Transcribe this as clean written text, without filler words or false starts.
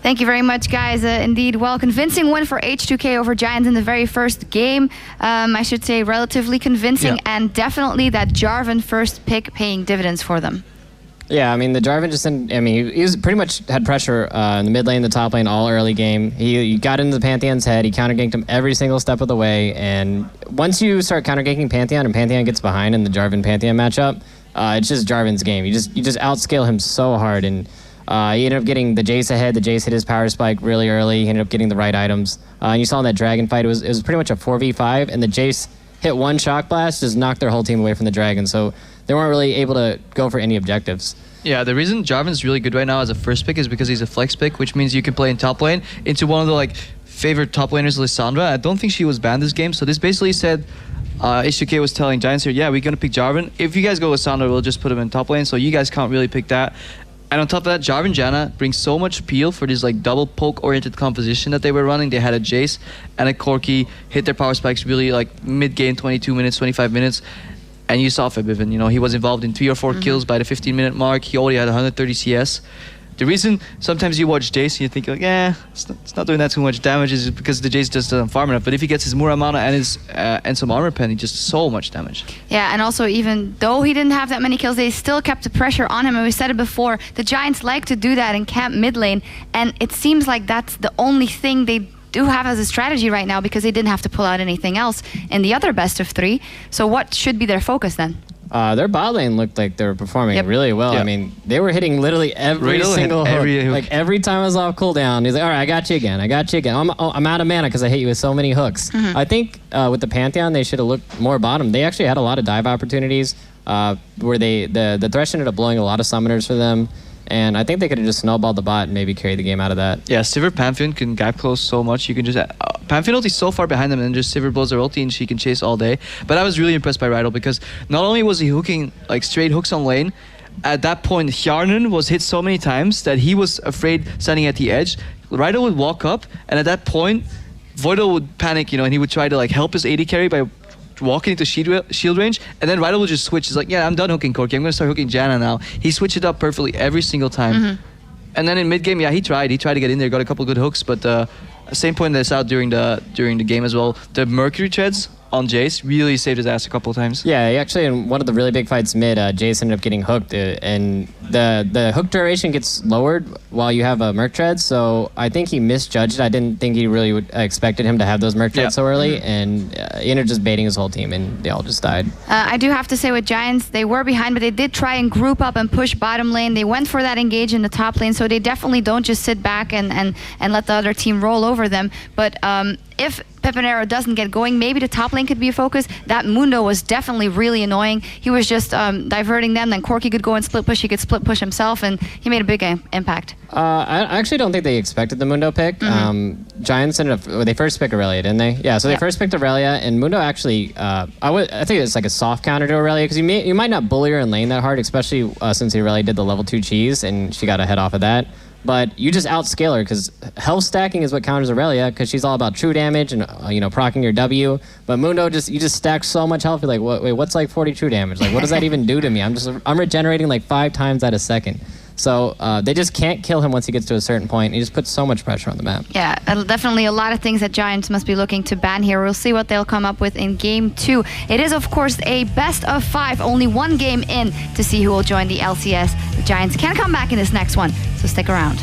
Thank you very much, guys. Indeed, well, convincing win for H2K over Giants in the very first game. I should say relatively convincing, and definitely that Jarvan first pick paying dividends for them. Yeah, I mean, the Jarvan just didn't, I mean, he was pretty much had pressure in the mid lane, the top lane, all early game. He got into the Pantheon's head. He counter-ganked him every single step of the way. And once you start counter-ganking Pantheon and Pantheon gets behind in the Jarvan-Pantheon matchup, it's just Jarvan's game. You just outscale him so hard. And he ended up getting the Jace ahead. The Jace hit his power spike really early. He ended up getting the right items. And you saw in that Dragon fight, it was pretty much a 4v5. And the Jace hit one shock blast, just knocked their whole team away from the Dragon. So they weren't really able to go for any objectives. Yeah, the reason Jarvan's really good right now as a first pick is because he's a flex pick, which means you can play in top lane into one of the favorite top laners, Lissandra. I don't think she was banned this game, so this basically said H2K was telling Giants here, yeah, we're gonna pick Jarvan. If you guys go Lissandra, we'll just put him in top lane, so you guys can't really pick that. And on top of that, Jarvan Janna brings so much appeal for this double poke-oriented composition that they were running. They had a Jace and a Corki hit their power spikes really mid-game, 22 minutes, 25 minutes. And you saw Febiven, he was involved in 3 or 4 kills by the 15-minute mark. He already had 130 CS. The reason sometimes you watch Jace and you think it's not doing that too much damage is because the Jace just doesn't farm enough. But if he gets his Muramana and some armor pen, he just so much damage. Yeah, and also even though he didn't have that many kills, they still kept the pressure on him. And we said it before, the Giants like to do that in camp mid lane, and it seems like that's the only thing they do have as a strategy right now, because they didn't have to pull out anything else in the other best of 3. So what should be their focus then? Their bot lane looked like they were performing really well. I mean, they were hitting literally every single hook. Every time I was off cooldown, he's like, all right, I got you again. I got you again. I'm out of mana because I hit you with so many hooks. I think with the Pantheon, they should have looked more bottom. They actually had a lot of dive opportunities where the Thresh ended up blowing a lot of summoners for them. And I think they could have just snowballed the bot and maybe carried the game out of that. Yeah, Sivir Pantheon can gap close so much. You can just... Pantheon ulti so far behind them, and just Sivir blows their ulti and she can chase all day. But I was really impressed by Rydell, because not only was he hooking straight hooks on lane, at that point Hjarnan was hit so many times that he was afraid standing at the edge. Rydell would walk up, and at that point Voidal would panic, and he would try to help his AD carry by walking into shield range, and then Rydell will just switch. He's like, yeah, I'm done hooking Corki. I'm going to start hooking Janna now. He switched it up perfectly every single time. And then in mid-game, yeah, he tried to get in there, got a couple good hooks, but same point that's out during the game as well. The Mercury treads on Jace really saved his ass a couple of times. Yeah, actually in one of the really big fights mid, Jace ended up getting hooked, and the hook duration gets lowered while you have a Merc tread, so I think he misjudged it. I didn't think he really expected him to have those Merc treads so early, and he ended up just baiting his whole team, and they all just died. I do have to say with Giants, they were behind, but they did try and group up and push bottom lane. They went for that engage in the top lane, so they definitely don't just sit back and let the other team roll over them. But if Pepinero doesn't get going, maybe the top lane could be a focus. That Mundo was definitely really annoying. He was just diverting them, then Corki could go and split push. He could split push himself, and he made a big impact. I actually don't think they expected the Mundo pick. Giants ended up, they first picked Aurelia, didn't they? Yeah, so they first picked Aurelia, and Mundo actually, I think it's like a soft counter to Aurelia, because you might not bully her in lane that hard, especially since Aurelia did the level 2 cheese, and she got a head off of that. But you just outscale her, because health stacking is what counters Aurelia, because she's all about true damage and proccing your W. But Mundo you just stack so much health. You're like, wait, what's 40 true damage? What does that even do to me? I'm regenerating 5 times at a second. So they just can't kill him once he gets to a certain point. He just puts so much pressure on the map. Yeah, definitely a lot of things that Giants must be looking to ban here. We'll see what they'll come up with in Game 2. It is, of course, a best of 5, only 1 game in to see who will join the LCS. The Giants can come back in this next one, so stick around.